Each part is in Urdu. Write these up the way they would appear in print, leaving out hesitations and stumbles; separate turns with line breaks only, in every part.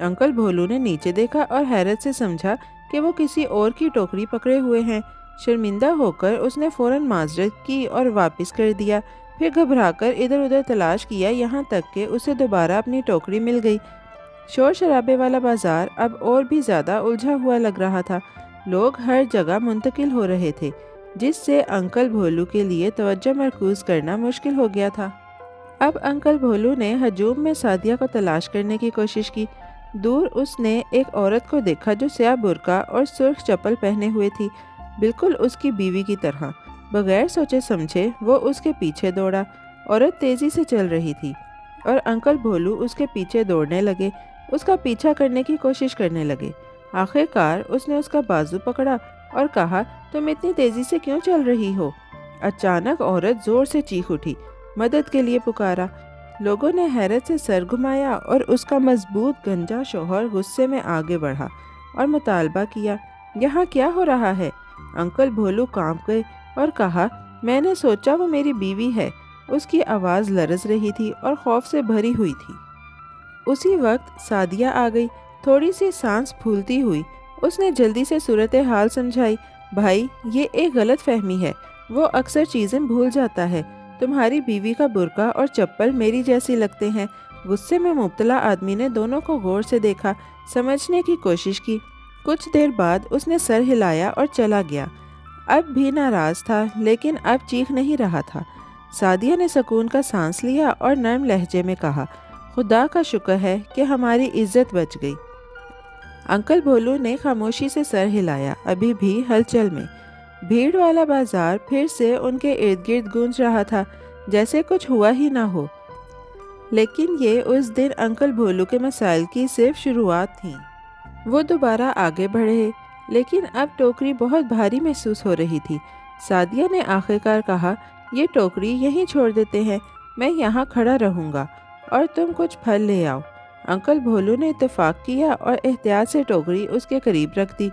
انکل بھولو نے نیچے دیکھا اور حیرت سے سمجھا کہ وہ کسی اور کی ٹوکری پکڑے ہوئے ہیں۔ شرمندہ ہو کر اس نے فوراً معذرت کی اور واپس کر دیا۔ پھر گھبرا کر ادھر ادھر تلاش کیا، یہاں تک کہ اسے دوبارہ اپنی ٹوکری مل گئی۔ شور شرابے والا بازار اب اور بھی زیادہ الجھا ہوا لگ رہا تھا۔ لوگ ہر جگہ منتقل ہو رہے تھے، جس سے انکل بھولو کے لیے توجہ مرکوز کرنا مشکل ہو گیا تھا۔ اب انکل بھولو نے ہجوم میں سعدیہ کو تلاش کرنے کی کوشش کی۔ دور اس نے ایک عورت کو دیکھا جو سیاہ برقع اور سرخ چپل پہنے ہوئے تھی، بالکل اس کی بیوی کی طرح۔ بغیر سوچے سمجھے وہ اس کے پیچھے دوڑا۔ عورت تیزی سے چل رہی تھی اور انکل بھولو اس کے پیچھے دوڑنے لگے، اس کا پیچھا کرنے کی کوشش کرنے لگے۔ آخر کار اس نے اس کا بازو پکڑا اور کہا، تم اتنی تیزی سے کیوں چل رہی ہو؟ اچانک عورت زور سے چیخ اٹھی، مدد کے لیے پکارا۔ لوگوں نے حیرت سے سر گھمایا اور اس کا مضبوط گنجا شوہر غصے میں آگے بڑھا اور مطالبہ کیا، یہاں کیا ہو رہا ہے؟ انکل بھولو کانپ گئے اور کہا، میں نے سوچا وہ میری بیوی ہے۔ اس کی آواز لرز رہی تھی اور خوف سے بھری ہوئی تھی۔ اسی وقت سعدیہ آ گئی، تھوڑی سی سانس پھولتی ہوئی۔ اس نے جلدی سے صورتحال سمجھائی، بھائی یہ ایک غلط فہمی ہے، وہ اکثر چیزیں بھول جاتا ہے۔ تمہاری بیوی کا برقع اور چپل میری جیسی لگتے ہیں۔ غصے میں مبتلا آدمی نے دونوں کو غور سے دیکھا، سمجھنے کی کوشش کی۔ کچھ دیر بعد اس نے سر ہلایا اور چلا گیا۔ اب بھی ناراض تھا، لیکن اب چیخ نہیں رہا تھا۔ سعدیہ نے سکون کا سانس لیا اور نرم لہجے میں کہا، خدا کا شکر ہے کہ ہماری عزت بچ گئی۔ انکل بھولو نے خاموشی سے سر ہلایا، ابھی بھی ہلچل میں۔ بھیڑ والا بازار پھر سے ان کے ارد گرد گونج رہا تھا، جیسے کچھ ہوا ہی نہ ہو۔ لیکن یہ اس دن انکل بھولو کے مسائل کی صرف شروعات تھیں۔ وہ دوبارہ آگے بڑھے، لیکن اب ٹوکری بہت بھاری محسوس ہو رہی تھی۔ سعدیہ نے آخرکار کہا، یہ ٹوکری یہیں چھوڑ دیتے ہیں، میں یہاں کھڑا رہوں گا اور تم کچھ پھل لے آؤ۔ انکل بھولو نے اتفاق کیا اور احتیاط سے ٹوکری اس کے قریب رکھ دی۔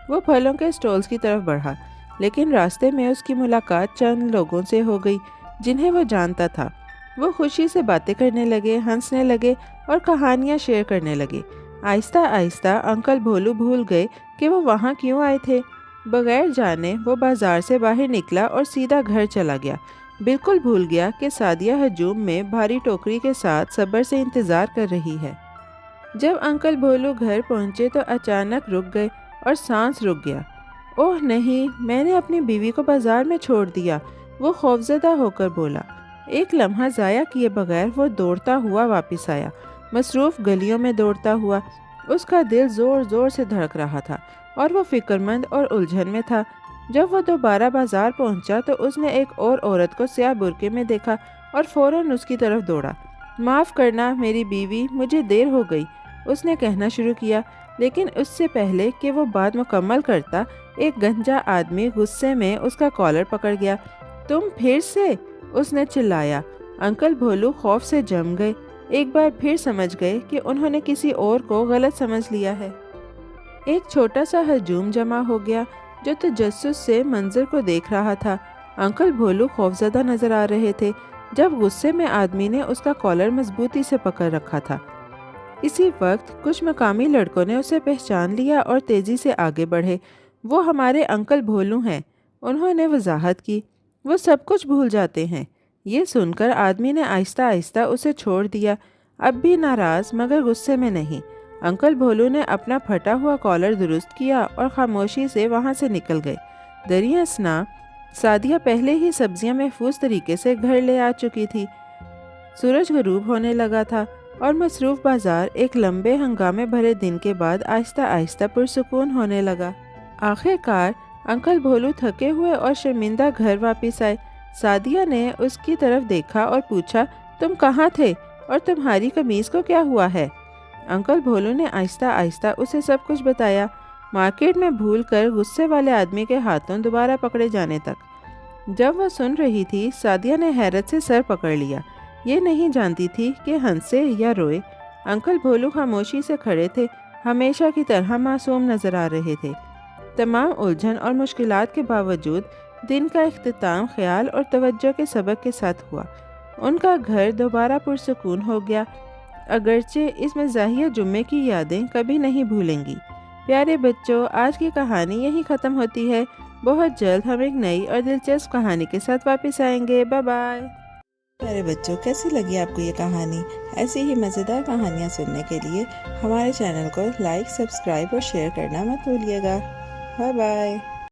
وہ پھلوں کے سٹولز کی طرف بڑھا، لیکن راستے میں اس کی ملاقات چند لوگوں سے ہو گئی جنہیں وہ جانتا تھا۔ وہ خوشی سے باتیں کرنے لگے، ہنسنے لگے اور کہانیاں شیئر کرنے لگے۔ آہستہ آہستہ انکل بھولو بھول گئے کہ وہ وہاں کیوں آئے تھے۔ بغیر جانے وہ بازار سے باہر نکلا اور سیدھا گھر چلا گیا، بالکل بھول گیا کہ سعدیہ ہجوم میں بھاری ٹوکری کے ساتھ صبر سے انتظار کر رہی ہے۔ جب انکل بھولو گھر پہنچے تو اچانک رک گئے اور سانس رک گیا۔ اوہ نہیں، میں نے اپنی بیوی کو بازار میں چھوڑ دیا، وہ خوفزدہ ہو کر بولا۔ ایک لمحہ ضائع کیے بغیر وہ دوڑتا ہوا واپس آیا، مصروف گلیوں میں دوڑتا ہوا۔ اس کا دل زور زور سے دھڑک رہا تھا اور وہ فکرمند اور الجھن میں تھا۔ جب وہ دوبارہ بازار پہنچا تو اس نے ایک اور عورت کو سیاہ برقعے میں دیکھا اور فوراً اس کی طرف دوڑا۔ معاف کرنا میری بیوی، مجھے دیر ہو گئی، اس نے کہنا شروع کیا، لیکن اس سے پہلے کہ وہ بات مکمل کرتا، ایک گنجا آدمی غصے میں اس کا کالر پکڑ گیا۔ تم پھر سے؟ اس نے چلایا۔ انکل بھولو خوف سے جم گئے، ایک بار پھر سمجھ گئے کہ انہوں نے کسی اور کو غلط سمجھ لیا ہے۔ ایک چھوٹا سا ہجوم جمع ہو گیا جو تجسس سے منظر کو دیکھ رہا تھا۔ انکل بھولو خوفزدہ نظر آ رہے تھے جب غصے میں آدمی نے اس کا کالر مضبوطی سے پکڑ رکھا تھا۔ اسی وقت کچھ مقامی لڑکوں نے اسے پہچان لیا اور تیزی سے آگے بڑھے۔ وہ ہمارے انکل بھولو ہیں، انہوں نے وضاحت کی۔ وہ سب کچھ بھول جاتے ہیں۔ یہ سن کر آدمی نے آہستہ آہستہ اسے چھوڑ دیا، اب بھی ناراض مگر غصے میں نہیں۔ انکل بھولو نے اپنا پھٹا ہوا کالر درست کیا اور خاموشی سے وہاں سے نکل گئے۔ دریں اثنا سعدیہ پہلے ہی سبزیاں محفوظ طریقے سے گھر لے آ چکی تھی۔ سورج غروب ہونے لگا تھا اور مصروف بازار ایک لمبے ہنگامے بھرے دن کے بعد آہستہ آہستہ پرسکون ہونے لگا۔ آخر کار انکل بھولو تھکے ہوئے اور شرمندہ گھر واپس آئے۔ سعدیہ نے اس کی طرف دیکھا اور پوچھا، تم کہاں تھے اور تمہاری قمیض کو کیا ہوا ہے؟ انکل بھولو نے آہستہ آہستہ اسے سب کچھ بتایا، مارکیٹ میں بھول کر غصے والے آدمی کے ہاتھوں دوبارہ پکڑے جانے تک۔ جب وہ سن رہی تھی، سعدیہ نے حیرت سے سر پکڑ لیا۔ یہ نہیں جانتی تھی کہ ہنسے یا روئے۔ انکل بھولو خاموشی سے کھڑے تھے، ہمیشہ کی طرح معصوم نظر آ رہے تھے۔ تمام الجھن اور مشکلات کے باوجود دن کا اختتام خیال اور توجہ کے سبق کے ساتھ ہوا۔ ان کا گھر دوبارہ پرسکون ہو گیا۔ اگرچہ اس مزاحیہ جمعے کی یادیں کبھی نہیں بھولیں گی۔ پیارے بچوں، آج کی کہانی یہیں ختم ہوتی ہے۔ بہت جلد ہم ایک نئی اور دلچسپ کہانی کے ساتھ واپس آئیں گے۔ Bye bye.
پیارے بچوں، کیسی لگی آپ کو یہ کہانی؟ ایسی ہی مزیدار کہانیاں سننے کے لیے ہمارے چینل کو لائک، سبسکرائب اور شیئر کرنا مت بھولیے گا۔ Bye bye.